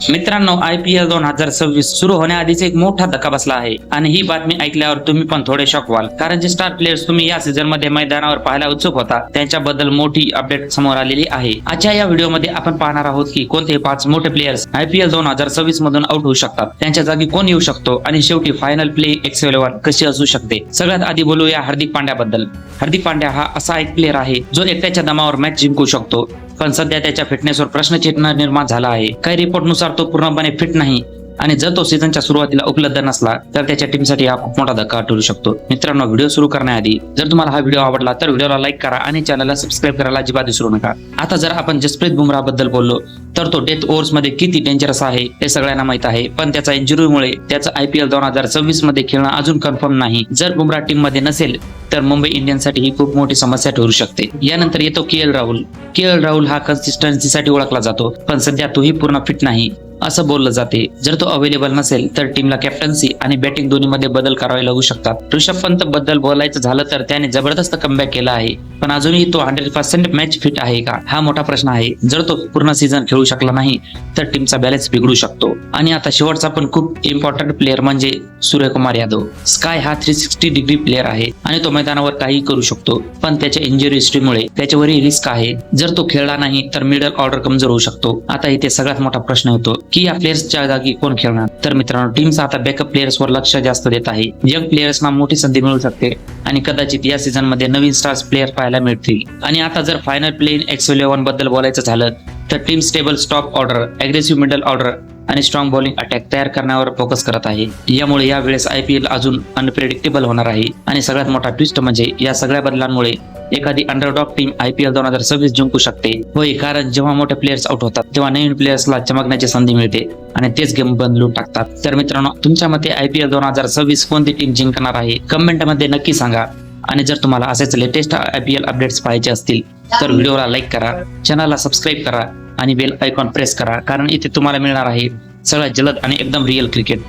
मित्रांनो, IPL 2026 सुरू होण्याआधीच एक मोठा धक्का बसला आहे आणि ही बातमी ऐकल्यावर तुम्ही पण थोडे शॉक व्हाल, कारण जे स्टार प्लेयर्स तुम्ही या सीझन मध्ये मैदानावर पाहायला उत्सुक होता त्यांच्याबद्दल मोठी अपडेट समोर आलेली आहे. आजच्या या व्हिडिओमध्ये आपण पाहणार आहोत की कोणते 5 मोठे प्लेयर्स IPL 2026 मधून आउट होऊ शकतात, त्यांच्या जागी कोण येऊ शकतो आणि शेवटी फायनल प्ले XL11 कशी असू शकते. सगळ्यात आधी बोलूया हार्दिक पांड्याबद्दल. हार्दिक पांड्या हा असा एक प्लेअर आहे जो एकट्याच्या दमावर मॅच जिंकू शकतो, पण सध्या त्याच्या फिटनेसवर प्रश्नचिन्ह निर्माण झाला आहे. काही रिपोर्टनुसार तो पूर्णपणे फिट नाही आणि जर तो सीझनच्या सुरुवातीला उपलब्ध नसला तर त्याच्या टीमसाठी हा खूप मोठा धक्का ठरू शकतो. मित्रांनो, व्हिडिओ सुरू करण्याआधी जर तुम्हाला हा व्हिडिओ आवडला तर व्हिडिओला लाईक करा आणि चॅनलला सबस्क्राईब करायला अजिबात विसरू नका. आता जर आपण जसप्रीत बुमराह बद्दल बोललो तर तो डेथ ओव्हर्स मध्ये किती डेंजरस आहे हे सगळ्यांना माहित आहे, पण त्याचा इंजुरीमुळे त्याचं IPL 2026 मध्ये खेळणं अजून कन्फर्म नाही. जर बुमराह टीम मध्ये नसेल तर मुंबई इंडियन्ससाठी ही खूप मोठी समस्या ठरू शकते. यानंतर येतो KL राहुल. KL राहुल हा कन्सिस्टन्सीसाठी ओळखला जातो, पण सध्या तोही पूर्ण फिट नाही असं बोललं जाते. जर तो अवेलेबल नसेल तर टीमला कॅप्टन्सी आणि बॅटिंग दोन्हीमध्ये बदल करावे लागू शकतात. ऋषभ पंत बद्दल बोलायचं झालं तर त्याने जबरदस्त कमबॅक केला आहे, पण अजूनही तो 100% मॅच फिट आहे का हा मोठा प्रश्न आहे. जर तो पूर्ण सीझन खेळू शकला नाही तर टीमचा बॅलन्स बिघडू शकतो. आणि आता शेवटचा पण खूप इम्पॉर्टंट प्लेअर म्हणजे सूर्यकुमार यादव. स्काय हा 360 डिग्री प्लेअर आहे आणि तो मैदानावर काही करू शकतो, पण त्याच्या इंजुरी हिस्ट्रीमुळे त्याच्यावरही रिस्क आहे. जर तो खेळला नाही तर मिडल ऑर्डर कमजोर होऊ शकतो. आता इथे सगळ्यात मोठा प्रश्न होतो की या प्लेयर्सच्या जागी कोण खेळणार. तर मित्रांनो, टीम्स आता बॅकअप प्लेयर्सवर लक्ष जास्त देत आहे. यंग प्लेयर्सना मोठी संधी मिळू शकते आणि कदाचित या सीझन मध्ये नवीन स्टार्स प्लेयर पाहायला मिळतील. आणि आता जर फायनल प्ले इन XL11 बद्दल बोलायचं झालं तर team stable stop order, aggressive middle order आणि स्ट्रॉंग बॉलिंग अटॅक तयार करण्यावर फोकस करत आहे. यामुळे या वेळेस IPL अजून अनप्रेडिक्टेबल होणार आहे. आणि सगळ्यात मोठा ट्विस्ट म्हणजे या सगळ्या बदलांमुळे एखादी अंडरडॉग टीम IPL 2026 जिंकू शकते. होय, कारण जेव्हा मोठे प्लेयर्स आउट होतात तेव्हा नवीन प्लेयर्सला चमकण्याची संधी मिळते आणि तेच गेम बदलून टाकतात. तर मित्रांनो, तुमच्या मते IPL 2026 कोणती टीम जिंकणार आहे कमेंट मध्ये नक्की सांगा. आणि जर तुम्हाला असेच लेटेस्ट IPL अपडेट्स पाहायचे असतील तर व्हिडिओला लाईक करा, चॅनलला सबस्क्राईब करा आणि बेल आयकॉन प्रेस करा, कारण इथे तुम्हाला मिळणार आहे सगळ्यात जलद आणि एकदम रिअल क्रिकेट.